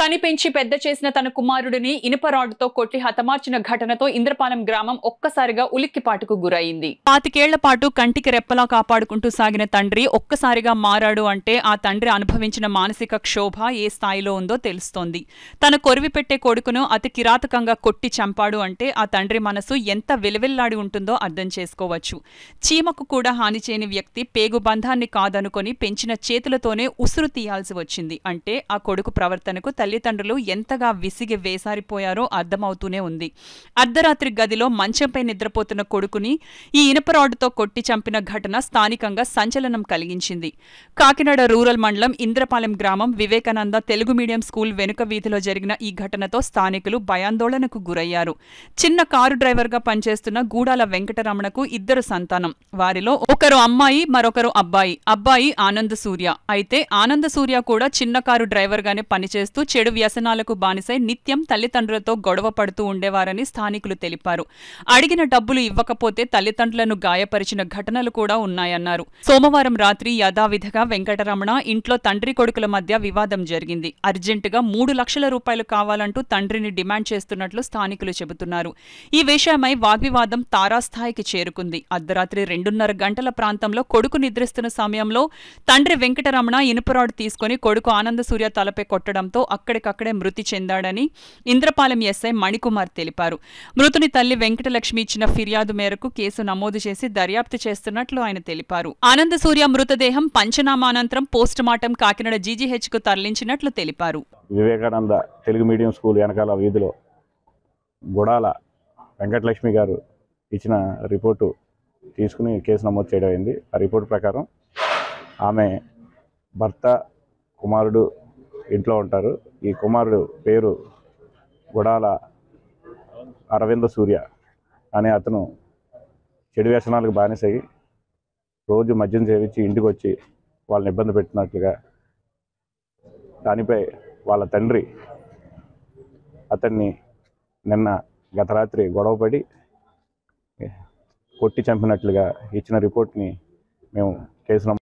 కనిపెంచి పెద్ద చేసిన తన కుమారుడిని ఇనుప రాడ్డుతో కొట్టి హతమార్చిన ఘటనతో ఇంద్రపాలెం గ్రామం ఒక్కసారిగా ఉలిక్కిపాటుకు గురైంది. 25 ఏళ్ల పాటు కంటికి రెప్పలా కాపాడుకుంటూ సాగిన తండ్రి ఒక్కసారిగా మారాడు అంటే ఆ తండ్రి అనుభవించిన మానసిక క్షోభ ఏ స్థాయిలో ఉందో తెలుస్తోంది. తన కొరివి పెట్టే కొడుకును అతి కిరాతకంగా కొట్టి చంపాడు అంటే ఆ తండ్రి మనసు ఎంత విలవిల్లాడి ఉంటుందో అర్థం చేసుకోవచ్చు. చీమకు కూడా హాని చేయని వ్యక్తి పేగు బంధాన్ని కాదనుకొని పెంచిన చేతులతోనే ఉసురు తీయాల్సి వచ్చింది అంటే ఆ కొడుకు ప్రవర్తనకు తల్లిదండ్రులు ఎంతగా విసిగి వేసారిపోయారో అర్థమవుతూనే ఉంది. అర్ధరాత్రి గదిలో మంచంపై నిద్రపోతున్న కొడుకుని ఈ ఇనుపరాడుతో కొట్టి చంపిన ఘటన స్థానికంగా సంచలనం కలిగించింది. కాకినాడ రూరల్ మండలం ఇంద్రపాలెం గ్రామం వివేకానంద తెలుగు మీడియం స్కూల్ వెనుక వీధిలో జరిగిన ఈ ఘటనతో స్థానికులు భయాందోళనకు గురయ్యారు. చిన్న కారు డ్రైవర్గా పనిచేస్తున్న గూడాల వెంకటరమణకు 2 సంతానం. వారిలో ఒకరు అమ్మాయి, మరొకరు అబ్బాయి. అబ్బాయి ఆనంద సూర్య. అయితే ఆనంద సూర్య కూడా చిన్న కారు డ్రైవర్గానే పనిచేస్తూ చెడు వ్యసనాలకు బానిసై నిత్యం తల్లిదండ్రులతో గొడవ పడుతూ ఉండేవారని స్థానికులు తెలిపారు. అడిగిన డబ్బులు ఇవ్వకపోతే తల్లిదండ్రులను గాయపరిచిన ఘటనలు కూడా ఉన్నాయన్నారు. సోమవారం రాత్రి యథావిధిగా వెంకటరమణ ఇంట్లో తండ్రి కొడుకుల మధ్య వివాదం జరిగింది. అర్జెంటుగా 3 లక్షల రూపాయలు కావాలంటూ తండ్రిని డిమాండ్ చేస్తున్నట్లు స్థానికులు చెబుతున్నారు. ఈ విషయమై వాగ్వివాదం తారాస్థాయికి చేరుకుంది. అర్ధరాత్రి 2:30 గంటల ప్రాంతంలో కొడుకు నిద్రిస్తున్న సమయంలో తండ్రి వెంకటరమణ ఇనుపరాడు తీసుకుని కొడుకు ఆనంద సూర్య తలపై కొట్టడంతో అక్కడికక్కడే మృతి చెందాడని ఇంద్రపాలెం ఎస్ఐ మణికుమార్ తెలిపారు. మృతుని తల్లి వెంకటలక్ష్మి ఇచ్చిన ఫిర్యాదు మేరకు కేసు నమోదు చేసి దర్యాప్తు చేస్తున్నట్లు ఆయన తెలిపారు. ఆనంద సూర్య మృతదేహం పంచనామా అనంతరం పోస్టుమార్టం కాకినాడ జీజీహెచ్కు తరలించినట్లు తెలిపారు. వివేకానంద తెలుగు మీడియం స్కూల్ వెనకాల వీధిలో గుడాల వెంకటలక్ష్మి గారు ఇచ్చిన రిపోర్టు తీసుకుని కేసు నమోదు చేయడం అయింది. ఆ రిపోర్టు ప్రకారం ఆమె భర్త, కుమారుడు ఇంట్లో ఉంటారు. ఈ కుమారుడు పేరు గుడాల అరవింద సూర్య అనే అతను చెడు వ్యసనాలకు బానిసై రోజు మద్యం సేవించి ఇంటికి వచ్చి వాళ్ళని ఇబ్బంది పెట్టినట్లుగా, దానిపై వాళ్ళ తండ్రి అతన్ని నిన్న గత రాత్రి గొడవపడి కొట్టి చంపినట్లుగా ఇచ్చిన రిపోర్ట్ని మేము కేసు